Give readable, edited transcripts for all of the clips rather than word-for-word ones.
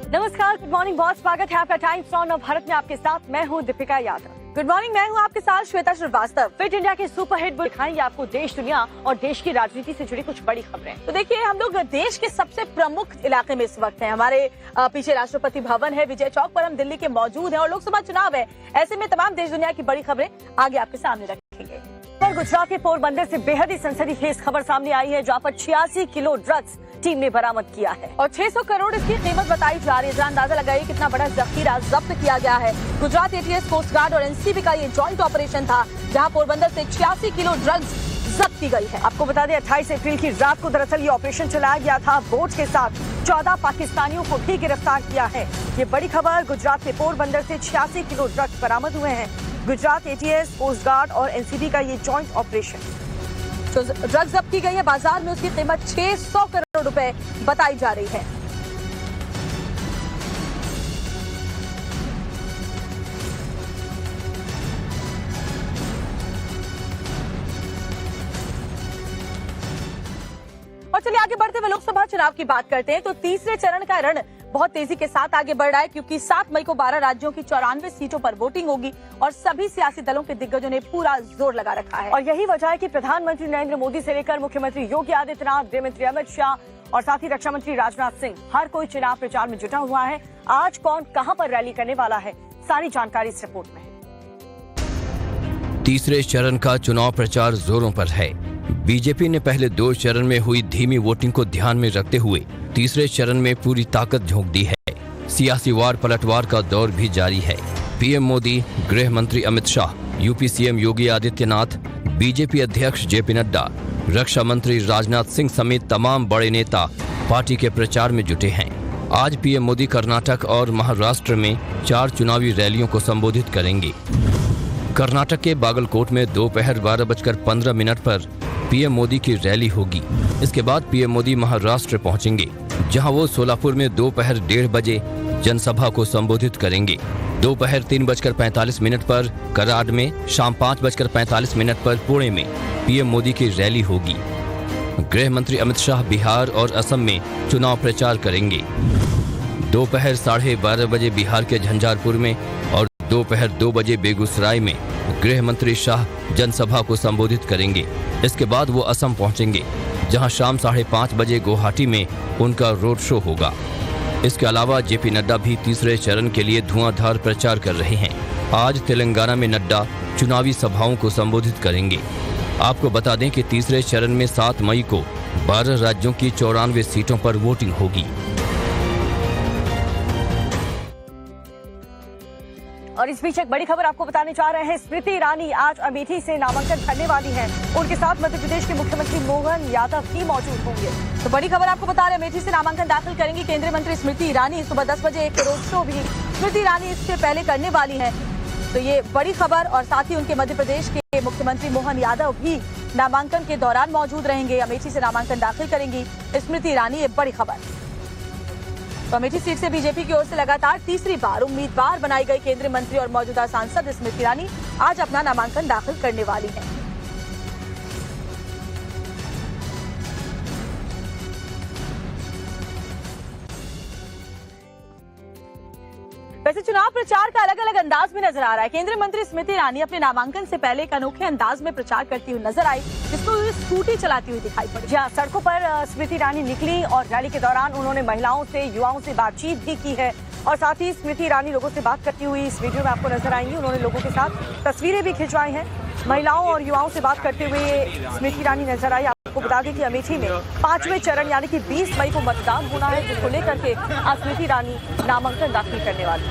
नमस्कार, good morning बहुत स्वागत है आपका टाइम्स नाउ नवभारत में। आपके साथ मैं हूं दीपिका यादव। गुड मॉर्निंग, मैं हूं आपके साथ श्वेता श्रीवास्तव। फिट इंडिया के सुपरहिट बुलेटिन दिखाएंगे आपको देश, दुनिया और देश की राजनीति से जुड़ी कुछ बड़ी खबरें। तो देखिए, हम लोग देश के सबसे प्रमुख इलाके में इस वक्त हैं। हमारे पीछे राष्ट्रपति भवन है, विजय चौक पर हम दिल्ली के मौजूद हैं और लोकसभा चुनाव है। ऐसे में तमाम देश दुनिया की बड़ी खबरें आगे आपके सामने रखेंगे। पर गुजरात के पोरबंदर से बेहद ही सनसनीखेज खबर सामने आई है, जहाँ पर 86 किलो ड्रग्स टीम ने बरामद किया है और 600 करोड़ इसकी कीमत बताई जा रही है। जरा अंदाजा लगाइए कितना बड़ा जखीरा जब्त किया गया है। गुजरात एटीएस, कोस्ट गार्ड और एनसीबी का ये जॉइंट ऑपरेशन था, जहां पोरबंदर से 86 किलो ड्रग्स जब्त की गई है। आपको बता दें 28 अप्रैल की रात को दरअसल ये ऑपरेशन चलाया गया था। बोट के साथ 14 पाकिस्तानियों को भी गिरफ्तार किया है। ये बड़ी खबर, गुजरात के पोरबंदर से 86 किलो ड्रग्स बरामद हुए हैं। गुजरात एटीएस, कोस्ट गार्ड और एनसीबी का ये जॉइंट ऑपरेशन। तो ड्रग्स जब्त की गई है, बाजार में उसकी कीमत 600 करोड़ रुपए बताई जा रही है। और चलिए आगे बढ़ते हुए लोकसभा चुनाव की बात करते हैं। तो तीसरे चरण का रण बहुत तेजी के साथ आगे बढ़ रहा है, क्योंकि 7 मई को 12 राज्यों की 94 सीटों पर वोटिंग होगी और सभी सियासी दलों के दिग्गजों ने पूरा जोर लगा रखा है। और यही वजह है कि प्रधानमंत्री नरेंद्र मोदी से लेकर मुख्यमंत्री योगी आदित्यनाथ, गृहमंत्री अमित शाह और साथ ही रक्षा मंत्री राजनाथ सिंह, हर कोई चुनाव प्रचार में जुटा हुआ है। आज कौन कहां पर रैली करने वाला है, सारी जानकारी इस रिपोर्ट में है। तीसरे चरण का चुनाव प्रचार जोरों पर है। बीजेपी ने पहले 2 चरण में हुई धीमी वोटिंग को ध्यान में रखते हुए तीसरे चरण में पूरी ताकत झोंक दी है। सियासी वार पलटवार का दौर भी जारी है। पीएम मोदी, गृह मंत्री Amit Shah, UP CM Yogi Adityanath, BJP अध्यक्ष जेपी नड्डा, रक्षा मंत्री राजनाथ सिंह समेत तमाम बड़े नेता पार्टी के प्रचार में जुटे हैं। आज पीएम मोदी कर्नाटक और महाराष्ट्र में 4 चुनावी रैलियों को संबोधित करेंगे। कर्नाटक के बागलकोट में दोपहर 12:15 पर पीएम मोदी की रैली होगी। इसके बाद पीएम मोदी महाराष्ट्र पहुंचेंगे, जहां वो सोलापुर में दोपहर 1:30 बजे जनसभा को संबोधित करेंगे। दोपहर 3:45 पर कराड में, शाम 5:45 पर पुणे में पीएम मोदी की रैली होगी। गृह मंत्री अमित शाह बिहार और असम में चुनाव प्रचार करेंगे। दोपहर 12:30 बजे बिहार के झंझारपुर में और दोपहर 2 बजे बेगूसराय में गृह मंत्री शाह जनसभा को संबोधित करेंगे। इसके बाद वो असम पहुंचेंगे, जहां शाम 5:30 बजे गुवाहाटी में उनका रोड शो होगा। इसके अलावा जेपी नड्डा भी तीसरे चरण के लिए धुआंधार प्रचार कर रहे हैं। आज तेलंगाना में नड्डा चुनावी सभाओं को संबोधित करेंगे। आपको बता दें कि तीसरे चरण में 7 मई को 12 राज्यों की 94 सीटों पर वोटिंग होगी। और इस बीच एक बड़ी खबर आपको बताने जा रहे हैं। स्मृति ईरानी आज अमेठी से नामांकन भरने वाली हैं। उनके साथ मध्य प्रदेश के मुख्यमंत्री मोहन यादव भी मौजूद होंगे। तो बड़ी खबर आपको बता रहे हैं, अमेठी से नामांकन दाखिल करेंगी केंद्रीय मंत्री स्मृति ईरानी। सुबह 10 बजे एक रोड शो भी स्मृति ईरानी इससे पहले करने वाली है। तो ये बड़ी खबर, और साथ ही उनके मध्य प्रदेश के मुख्यमंत्री मोहन यादव भी नामांकन के दौरान मौजूद रहेंगे। अमेठी से नामांकन दाखिल करेंगी स्मृति ईरानी, ये बड़ी खबर। तो अमेठी सीट से बीजेपी की ओर से लगातार तीसरी बार उम्मीदवार बनाई गई केंद्रीय मंत्री और मौजूदा सांसद स्मृति ईरानी आज अपना नामांकन दाखिल करने वाली हैं। वैसे चुनाव प्रचार का अलग अलग अंदाज में नजर आ रहा है। केंद्रीय मंत्री स्मृति ईरानी अपने नामांकन से पहले एक अनोखे अंदाज में प्रचार करती हुई नजर आई, जिसमें वो स्कूटी चलाती हुई दिखाई पड़ी। जहां सड़कों पर स्मृति ईरानी निकली और रैली के दौरान उन्होंने महिलाओं से, युवाओं से बातचीत भी की है। और साथ ही स्मृति ईरानी लोगों से बात करती हुई इस वीडियो में आपको नजर आएंगी। उन्होंने लोगों के साथ तस्वीरें भी खिंचवाई हैं। महिलाओं और युवाओं से बात करते हुए स्मृति ईरानी नजर आई। आपको बता दें कि अमेठी में 5वें चरण यानी कि 20 मई को मतदान होना है, जिसको लेकर के आज स्मृति ईरानी नामांकन दाखिल करने वाली है।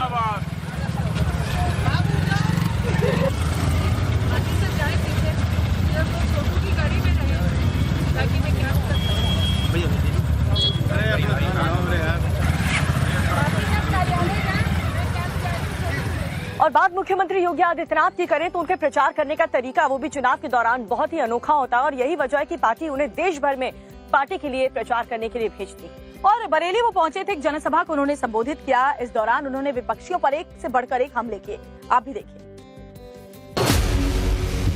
और बात मुख्यमंत्री योगी आदित्यनाथ की करें तो उनके प्रचार करने का तरीका, वो भी चुनाव के दौरान, बहुत ही अनोखा होता है। और यही वजह है कि पार्टी उन्हें देश भर में पार्टी के लिए प्रचार करने के लिए भेजती। और बरेली वो पहुंचे थे, एक जनसभा को उन्होंने संबोधित किया। इस दौरान उन्होंने विपक्षियों पर एक से बढ़कर एक हमले किए। आप भी देखिए।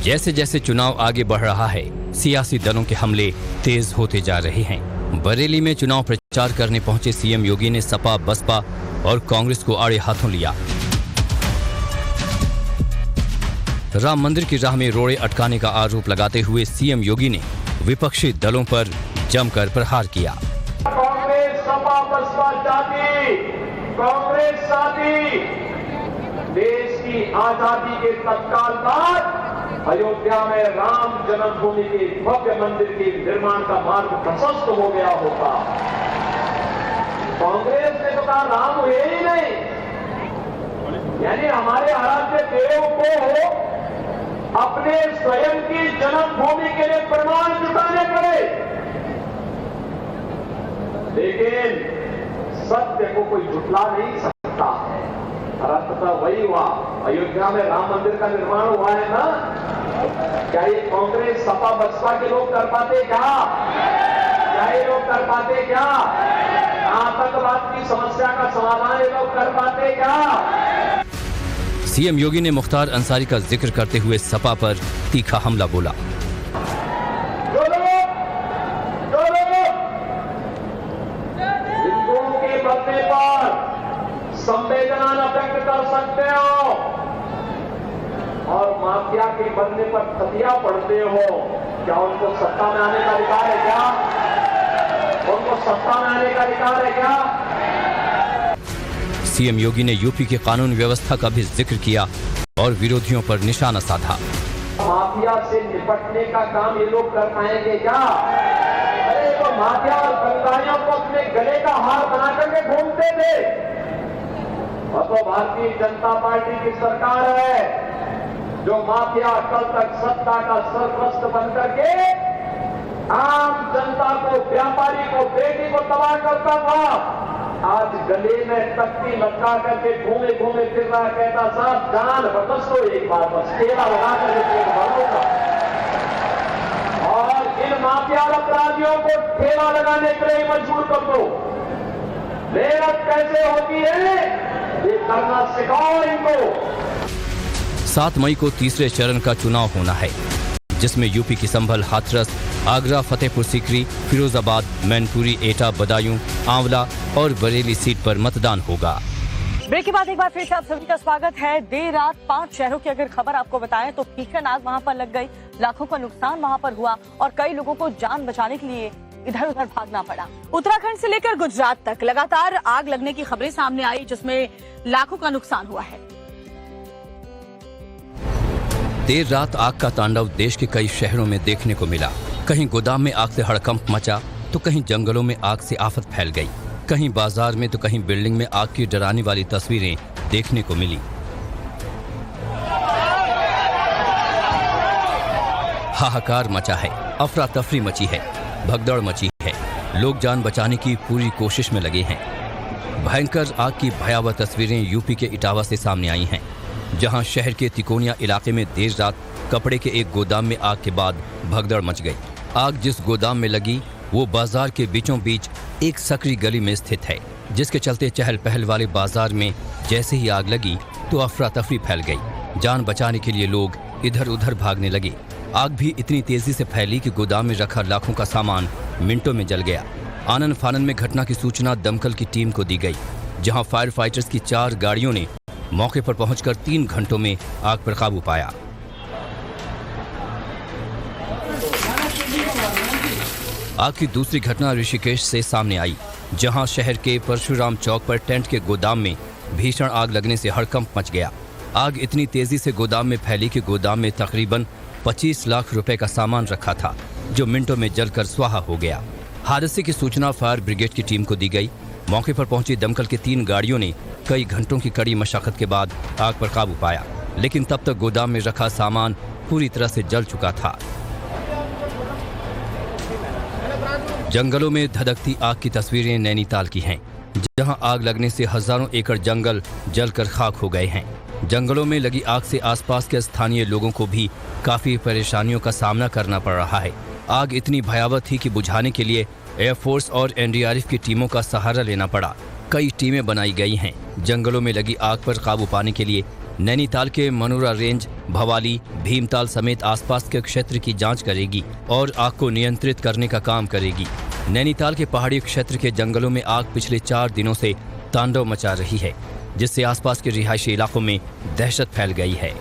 जैसे जैसे चुनाव आगे बढ़ रहा है, सियासी दलों के हमले तेज होते जा रहे हैं। बरेली में चुनाव प्रचार करने पहुंचे सीएम योगी ने सपा, बसपा और कांग्रेस को आड़े हाथों लिया। राम मंदिर की राह में रोड़े अटकाने का आरोप लगाते हुए सीएम योगी ने विपक्षी दलों पर जमकर प्रहार किया। कांग्रेस सपा बसपा जाति, कांग्रेस साथी देश की आजादी के तत्काल बाद अयोध्या में राम जन्मभूमि के भव्य मंदिर के निर्माण का मार्ग प्रशस्त हो गया होता। कांग्रेस ने तो कहा राम हुए ही नहीं, यानी हमारे आराध्य देव को अपने स्वयं की जन्मभूमि के लिए प्रमाण जुटाने पड़े। लेकिन सत्य को कोई झुठला नहीं सकता है। अर्थ वही हुआ, अयोध्या में राम मंदिर का निर्माण हुआ है ना। क्या ये कांग्रेस सपा बसपा के लोग कर पाते क्या? क्या ये लोग कर पाते क्या? आतंकवाद की समस्या का समाधान ये लोग कर पाते क्या? सीएम योगी ने मुख्तार अंसारी का जिक्र करते हुए सपा पर तीखा हमला बोला। जो लोग हिंदुओं के बदले पर संवेदना न व्यक्त कर सकते हो और माफिया के बदले पर खतिया पढ़ते हो, क्या उनको सत्ता में आने का अधिकार है क्या? उनको सत्ता में आने का अधिकार है क्या? सीएम योगी ने यूपी की कानून व्यवस्था का भी जिक्र किया और विरोधियों पर निशाना साधा। माफिया से निपटने का काम ये लोग कर पाएंगे क्या? अरे तो माफिया और दंगाइयों को अपने गले का हार बना करके घूमते थे। और तो भारतीय जनता पार्टी की सरकार है जो माफिया कल तक सत्ता का सरपरस्त बन करके आम जनता को, व्यापारी को, बेटी को तबाह करता था। आज गले में तख्ती लटका करके घूमे घूमे फिर रहा, कहता साहब जान बकस दो एक बार, बस केला लगा करके पेट भर दूंगा। और इन माफिया अपराधियों को ठेला लगाने के लिए मजबूर कर दो। मेहनत कैसे होती है ये करना सिखाओ इनको। 7 मई को तीसरे चरण का चुनाव होना है, जिसमें यूपी की संभल, हाथरस, आगरा, फतेहपुर सीकरी, फिरोजाबाद, मैनपुरी, एटा, बदायूं, आंवला और बरेली सीट पर मतदान होगा। ब्रेक के बाद एक बार फिर से आप सभी का स्वागत है। देर रात 5 शहरों की अगर खबर आपको बताएं तो भीषण आग वहां पर लग गई, लाखों का नुकसान वहां पर हुआ और कई लोगों को जान बचाने के लिए इधर उधर भागना पड़ा। उत्तराखंड से लेकर गुजरात तक लगातार आग लगने की खबरें सामने आई, जिसमें लाखों का नुकसान हुआ है। देर रात आग का तांडव देश के कई शहरों में देखने को मिला। कहीं गोदाम में आग से हड़कंप मचा तो कहीं जंगलों में आग से आफत फैल गई, कहीं बाजार में तो कहीं बिल्डिंग में आग की डराने वाली तस्वीरें देखने को मिली। हाहाकार मचा है, अफरा तफरी मची है, भगदड़ मची है। लोग जान बचाने की पूरी कोशिश में लगे हैं। भयंकर आग की भयावह तस्वीरें यूपी के इटावा से सामने आई हैं, जहां शहर के तिकोनिया इलाके में देर रात कपड़े के एक गोदाम में आग के बाद भगदड़ मच गई। आग जिस गोदाम में लगी वो बाजार के बीचों बीच एक सकरी गली में स्थित है, जिसके चलते चहल पहल वाले बाजार में जैसे ही आग लगी तो अफरा तफरी फैल गई। जान बचाने के लिए लोग इधर उधर भागने लगे। आग भी इतनी तेजी से फैली कि गोदाम में रखा लाखों का सामान मिनटों में जल गया। आनन फानन में घटना की सूचना दमकल की टीम को दी गई, जहां फायर फाइटर्स की 4 गाड़ियों ने मौके पर पहुंचकर 3 घंटों में आग पर काबू पाया। आग की दूसरी घटना ऋषिकेश से सामने आई, जहां शहर के परशुराम चौक पर टेंट के गोदाम में भीषण आग लगने से हड़कंप मच गया। आग इतनी तेजी से गोदाम में फैली कि गोदाम में तकरीबन 25 लाख रुपए का सामान रखा था, जो मिनटों में जलकर स्वाहा हो गया। हादसे की सूचना फायर ब्रिगेड की टीम को दी गई। मौके पर पहुंची दमकल की 3 गाड़ियों ने कई घंटों की कड़ी मशक्कत के बाद आग पर काबू पाया, लेकिन तब तक गोदाम में रखा सामान पूरी तरह से जल चुका था। जंगलों में धधकती आग की तस्वीरें नैनीताल की हैं, जहां आग लगने से हजारों एकड़ जंगल जलकर खाक हो गए हैं। जंगलों में लगी आग से आसपास के स्थानीय लोगों को भी काफी परेशानियों का सामना करना पड़ रहा है। आग इतनी भयावह थी कि बुझाने के लिए एयरफोर्स और एनडीआरएफ की टीमों का सहारा लेना पड़ा। कई टीमें बनाई गई हैं। जंगलों में लगी आग पर काबू पाने के लिए नैनीताल के मनोरा रेंज, भवाली, भीमताल समेत आसपास के क्षेत्र की जांच करेगी और आग को नियंत्रित करने का काम करेगी। नैनीताल के पहाड़ी क्षेत्र के जंगलों में आग पिछले 4 दिनों से तांडव मचा रही है, जिससे आसपास के रिहायशी इलाकों में दहशत फैल गई है।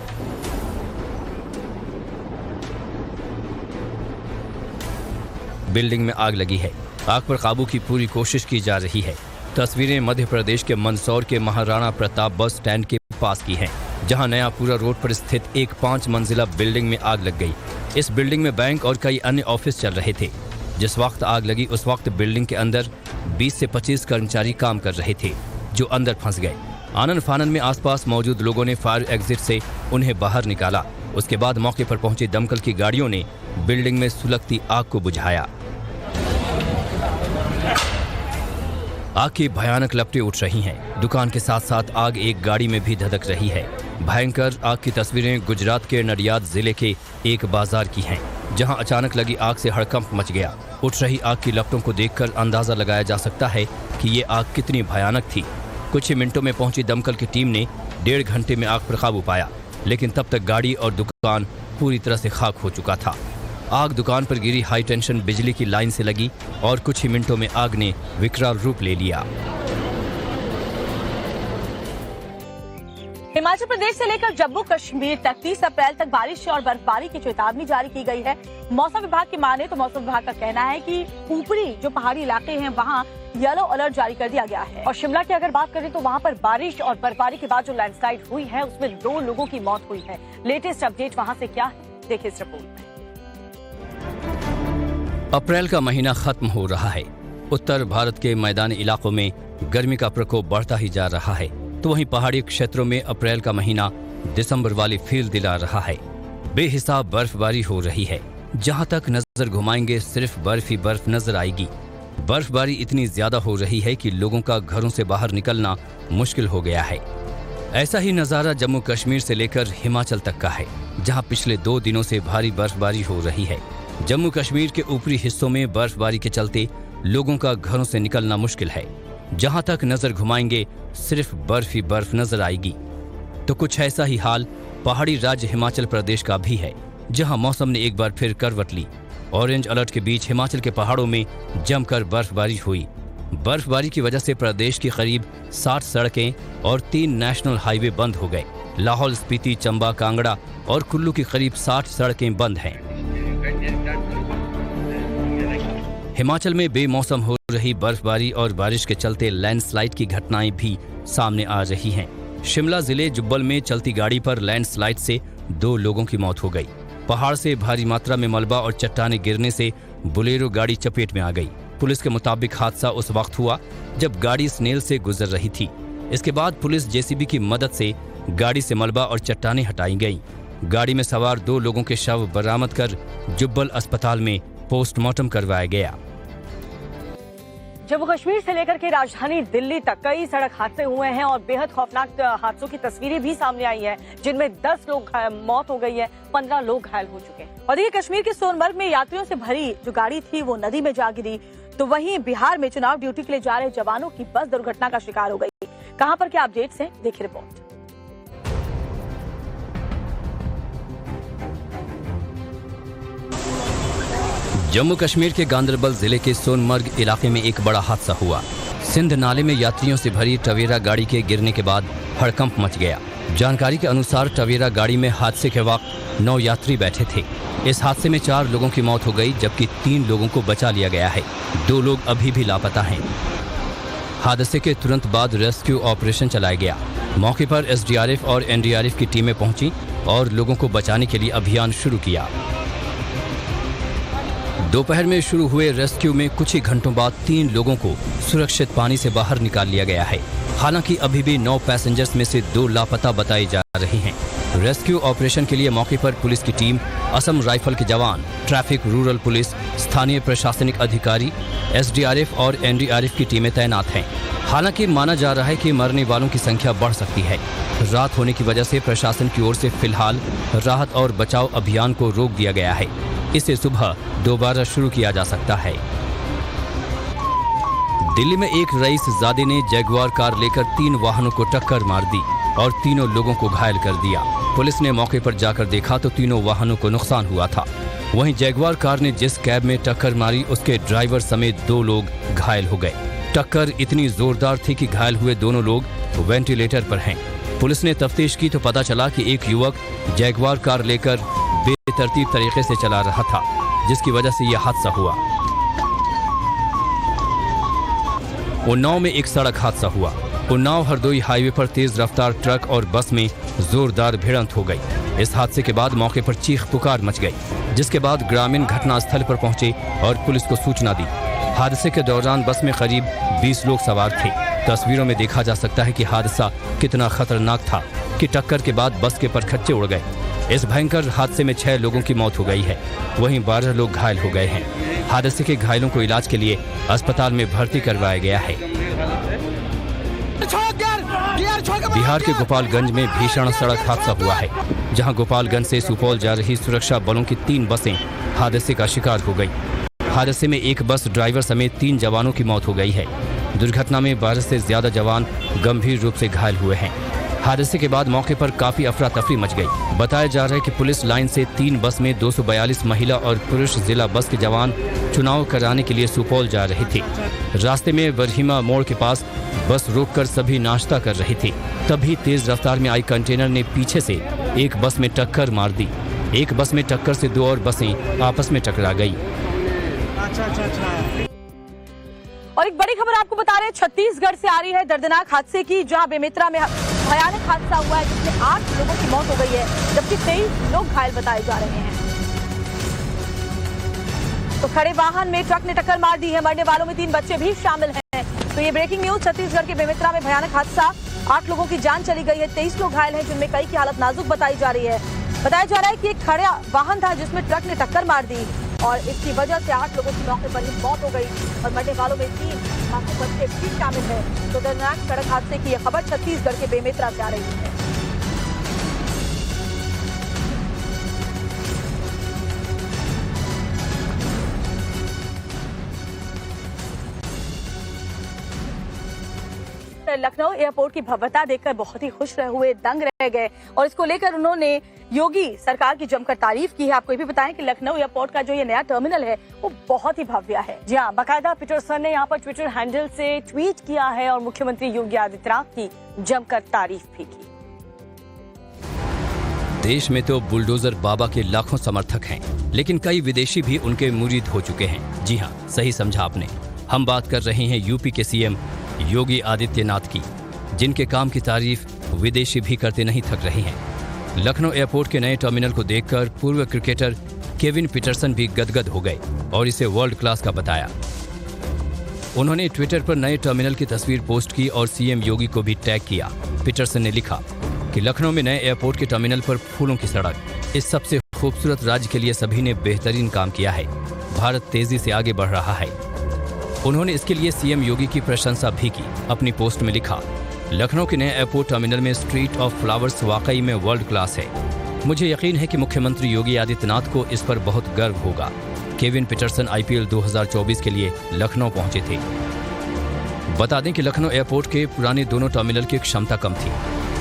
बिल्डिंग में आग लगी है। आग पर काबू की पूरी कोशिश की जा रही है। तस्वीरें मध्य प्रदेश के मंदसौर के महाराणा प्रताप बस स्टैंड के पास की हैं, जहां नयापुरा रोड पर स्थित एक 5 मंजिला बिल्डिंग में आग लग गई। इस बिल्डिंग में बैंक और कई अन्य ऑफिस चल रहे थे। जिस वक्त आग लगी उस वक्त बिल्डिंग के अंदर 20 से 25 कर्मचारी काम कर रहे थे, जो अंदर फंस गए। आनन फानन में आसपास मौजूद लोगों ने फायर एग्जिट से उन्हें बाहर निकाला। उसके बाद मौके पर पहुंची दमकल की गाड़ियों ने बिल्डिंग में सुलगती आग को बुझाया। आग की भयानक लपटें उठ रही हैं। दुकान के साथ साथ आग एक गाड़ी में भी धधक रही है। भयंकर आग की तस्वीरें गुजरात के नडियाद जिले के एक बाजार की हैं, जहां अचानक लगी आग से हड़कंप मच गया। उठ रही आग की लपटों को देखकर अंदाजा लगाया जा सकता है कि ये आग कितनी भयानक थी। कुछ ही मिनटों में पहुंची दमकल की टीम ने 1.5 घंटे में आग पर काबू पाया, लेकिन तब तक गाड़ी और दुकान पूरी तरह से खाक हो चुका था। आग दुकान पर गिरी हाई टेंशन बिजली की लाइन से लगी और कुछ ही मिनटों में आग ने विकराल रूप ले लिया। हिमाचल प्रदेश से लेकर जम्मू कश्मीर तक 30 अप्रैल तक बारिश और बर्फबारी की चेतावनी जारी की गई है। मौसम विभाग की माने तो मौसम विभाग का कहना है कि ऊपरी जो पहाड़ी इलाके हैं वहां येलो अलर्ट जारी कर दिया गया है। और शिमला की अगर बात करें तो वहां पर बारिश और बर्फबारी के बाद जो लैंडस्लाइड हुई है उसमें 2 लोगों की मौत हुई है। लेटेस्ट अपडेट वहां से क्या है, देखिए इस रिपोर्ट में। अप्रैल का महीना खत्म हो रहा है। उत्तर भारत के मैदानी इलाकों में गर्मी का प्रकोप बढ़ता ही जा रहा है, तो वहीं पहाड़ी क्षेत्रों में अप्रैल का महीना दिसंबर वाली फील दिला रहा है। बेहिसाब बर्फबारी हो रही है। जहां तक नजर घुमाएंगे सिर्फ बर्फ ही बर्फ नजर आएगी। बर्फबारी इतनी ज्यादा हो रही है कि लोगों का घरों से बाहर निकलना मुश्किल हो गया है। ऐसा ही नजारा जम्मू कश्मीर से लेकर हिमाचल तक का है, जहां पिछले 2 दिनों से भारी बर्फबारी हो रही है। जम्मू कश्मीर के ऊपरी हिस्सों में बर्फबारी के चलते लोगों का घरों से निकलना मुश्किल है। जहां तक नजर घुमाएंगे सिर्फ बर्फ ही बर्फ नजर आएगी। तो कुछ ऐसा ही हाल पहाड़ी राज्य हिमाचल प्रदेश का भी है, जहां मौसम ने एक बार फिर करवट ली। ऑरेंज अलर्ट के बीच हिमाचल के पहाड़ों में जमकर बर्फबारी हुई। बर्फबारी की वजह से प्रदेश की करीब 60 सड़कें और 3 नेशनल हाईवे बंद हो गए। लाहौल स्पीति, चंबा, कांगड़ा और कुल्लू की करीब 60 सड़कें बंद हैं। हिमाचल में बेमौसम हो रही बर्फबारी और बारिश के चलते लैंडस्लाइड की घटनाएं भी सामने आ रही हैं। शिमला जिले जुब्बल में चलती गाड़ी पर लैंडस्लाइड से 2 लोगों की मौत हो गई। पहाड़ से भारी मात्रा में मलबा और चट्टानें गिरने से बुलेरो गाड़ी चपेट में आ गई। पुलिस के मुताबिक हादसा उस वक्त हुआ जब गाड़ी स्नेल से गुजर रही थी। इसके बाद पुलिस जेसीबी की मदद से गाड़ी से मलबा और चट्टानें हटाई गई। गाड़ी में सवार 2 लोगों के शव बरामद कर जुब्बल अस्पताल में पोस्टमार्टम करवाया गया। जम्मू कश्मीर से लेकर के राजधानी दिल्ली तक कई सड़क हादसे हुए हैं और बेहद खौफनाक हादसों की तस्वीरें भी सामने आई हैं, जिनमें 10 लोग मौत हो गई है, 15 लोग घायल हो चुके हैं। और देखिए, कश्मीर के सोनमर्ग में यात्रियों से भरी जो गाड़ी थी वो नदी में जा गिरी, तो वहीं बिहार में चुनाव ड्यूटी के लिए जा रहे जवानों की बस दुर्घटना का शिकार हो गई। कहां पर क्या अपडेट्स हैं, देखिए रिपोर्ट। जम्मू कश्मीर के गांदरबल जिले के सोनमर्ग इलाके में एक बड़ा हादसा हुआ। सिंध नाले में यात्रियों से भरी टवेरा गाड़ी के गिरने के बाद हड़कंप मच गया। जानकारी के अनुसार टवेरा गाड़ी में हादसे के वक्त 9 यात्री बैठे थे। इस हादसे में 4 लोगों की मौत हो गई, जबकि 3 लोगों को बचा लिया गया है। 2 लोग अभी भी लापता हैं। हादसे के तुरंत बाद रेस्क्यू ऑपरेशन चलाया गया। मौके पर एसडीआरएफ और एनडीआरएफ की टीमें पहुंची और लोगों को बचाने के लिए अभियान शुरू किया। दोपहर में शुरू हुए रेस्क्यू में कुछ ही घंटों बाद 3 लोगों को सुरक्षित पानी से बाहर निकाल लिया गया है। हालांकि अभी भी 9 पैसेंजर्स में से 2 लापता बताए जा रहे हैं। रेस्क्यू ऑपरेशन के लिए मौके पर पुलिस की टीम, असम राइफल के जवान, ट्रैफिक, रूरल पुलिस, स्थानीय प्रशासनिक अधिकारी, एसडीआरएफ और एनडीआरएफ की टीमें तैनात हैं। हालांकि माना जा रहा है कि मरने वालों की संख्या बढ़ सकती है। रात होने की वजह से प्रशासन की ओर से फिलहाल राहत और बचाव अभियान को रोक दिया गया है। इसे सुबह दोबारा शुरू किया जा सकता है। दिल्ली में एक रईसजादे ने जैगुआर कार लेकर 3 वाहनों को टक्कर मार दी और तीनों लोगों को घायल कर दिया। पुलिस ने मौके पर जाकर देखा तो तीनों वाहनों को नुकसान हुआ था। वहीं जैगुआर कार ने जिस कैब में टक्कर मारी उसके ड्राइवर समेत 2 लोग घायल हो गए। टक्कर इतनी जोरदार थी कि घायल हुए दोनों लोग वेंटिलेटर पर हैं। पुलिस ने तफ्तीश की तो पता चला कि एक युवक जैगवार कार लेकर बेतरतीब तरीके से चला रहा था, जिसकी वजह से यह हादसा हुआ। उन्नाव में एक सड़क हादसा हुआ। उन्नाव हरदोई हाईवे पर तेज रफ्तार ट्रक और बस में जोरदार भिड़ंत हो गई। इस हादसे के बाद मौके पर चीख पुकार मच गई, जिसके बाद ग्रामीण घटनास्थल पर पहुंचे और पुलिस को सूचना दी। हादसे के दौरान बस में करीब 20 लोग सवार थे। तस्वीरों में देखा जा सकता है कि हादसा कितना खतरनाक था कि टक्कर के बाद बस के परखच्चे उड़ गए। इस भयंकर हादसे में 6 लोगों की मौत हो गई है, वहीं 12 लोग घायल हो गए हैं। हादसे के घायलों को इलाज के लिए अस्पताल में भर्ती करवाया गया है। बिहार के गोपालगंज में भीषण सड़क हादसा हुआ है, जहां गोपालगंज से सुपौल जा रही सुरक्षा बलों की 3 बसें हादसे का शिकार हो गई। हादसे में एक बस ड्राइवर समेत 3 जवानों की मौत हो गई है। दुर्घटना में 12 से ज्यादा जवान गंभीर रूप से घायल हुए हैं। हादसे के बाद मौके पर काफी अफरा तफरी मच गई। बताया जा रहा है कि पुलिस लाइन से 3 बस में 242 महिला और पुरुष जिला बस के जवान चुनाव कराने के लिए सुपौल जा रहे थे। रास्ते में बरहिमा मोड़ के पास बस रोककर सभी नाश्ता कर रहे थे। तभी तेज रफ्तार में आई कंटेनर ने पीछे से एक बस में टक्कर मार दी। एक बस में टक्कर से 2 और बसें आपस में टकरा गई। और एक बड़ी खबर आपको बता रहे हैं, छत्तीसगढ़ से आ रही है दर्दनाक हादसे की, जहां बेमेतरा में भयानक हादसा हुआ है, जिसमें 8 लोगों की मौत हो गई है, जबकि 23 लोग घायल बताए जा रहे हैं। तो खड़े वाहन में ट्रक ने टक्कर मार दी है। मरने वालों में 3 बच्चे भी शामिल हैं। तो ये ब्रेकिंग न्यूज, छत्तीसगढ़ के बेमेतरा में भयानक हादसा, 8 लोगों की जान चली गई है, 23 लोग घायल हैं, जिनमें कई की हालत नाजुक बताई जा रही है। बताया जा रहा है कि एक खड़ा वाहन था जिसमें ट्रक ने टक्कर मार दी और इसकी वजह से 8 लोगों की मौके पर ही मौत हो गई और मरने वालों में 3 मासूम बच्चे भी शामिल हैं। तो दर्दनाक सड़क हादसे की यह खबर छत्तीसगढ़ के बेमेतरा से आ रही है। लखनऊ एयरपोर्ट की भव्यता देखकर बहुत ही खुश हुए, दंग रह गए और इसको लेकर उन्होंने योगी सरकार की जमकर तारीफ की है। आपको ये भी बताएं कि लखनऊ एयरपोर्ट का जो ये नया टर्मिनल है वो बहुत ही भव्य है। जी हाँ, बाकायदा पीटरसन ने यहाँ पर ट्विटर हैंडल से ट्वीट किया है और मुख्यमंत्री योगी आदित्यनाथ की जमकर तारीफ भी की। देश में तो बुलडोजर बाबा के लाखों समर्थक हैं, लेकिन कई विदेशी भी उनके मुरीद हो चुके हैं। जी हाँ, सही समझा आपने। हम बात कर रहे हैं यूपी के सीएम योगी आदित्यनाथ की, जिनके काम की तारीफ विदेशी भी करते नहीं थक रहे हैं। लखनऊ एयरपोर्ट के नए टर्मिनल को देखकर पूर्व क्रिकेटर केविन पीटरसन भी गदगद हो गए और इसे वर्ल्ड क्लास का बताया। उन्होंने ट्विटर पर नए टर्मिनल की तस्वीर पोस्ट की और सीएम योगी को भी टैग किया। पीटरसन ने लिखा कि लखनऊ में नए एयरपोर्ट के टर्मिनल पर फूलों की सड़क, इस सबसे खूबसूरत राज्य के लिए सभी ने बेहतरीन काम किया है। भारत तेजी से आगे बढ़ रहा है। उन्होंने इसके लिए सीएम योगी की प्रशंसा भी की। अपनी पोस्ट में लिखा, लखनऊ के नए एयरपोर्ट टर्मिनल में स्ट्रीट ऑफ फ्लावर्स वाकई में वर्ल्ड क्लास है। मुझे यकीन है कि मुख्यमंत्री योगी आदित्यनाथ को इस पर बहुत गर्व होगा। केविन पीटरसन आईपीएल 2024 के लिए लखनऊ पहुंचे थे। बता दें कि लखनऊ एयरपोर्ट के पुराने दोनों टर्मिनल की क्षमता कम थी,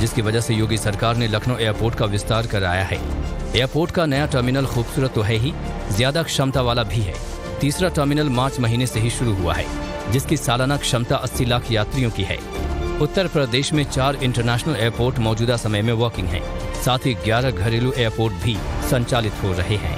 जिसकी वजह से योगी सरकार ने लखनऊ एयरपोर्ट का विस्तार कराया है। एयरपोर्ट का नया टर्मिनल खूबसूरत तो है ही, ज्यादा क्षमता वाला भी है। तीसरा टर्मिनल मार्च महीने से ही शुरू हुआ है, जिसकी सालाना क्षमता 80 लाख यात्रियों की है। उत्तर प्रदेश में 4 इंटरनेशनल एयरपोर्ट मौजूदा समय में वर्किंग हैं। साथ ही 11 घरेलू एयरपोर्ट भी संचालित हो रहे हैं।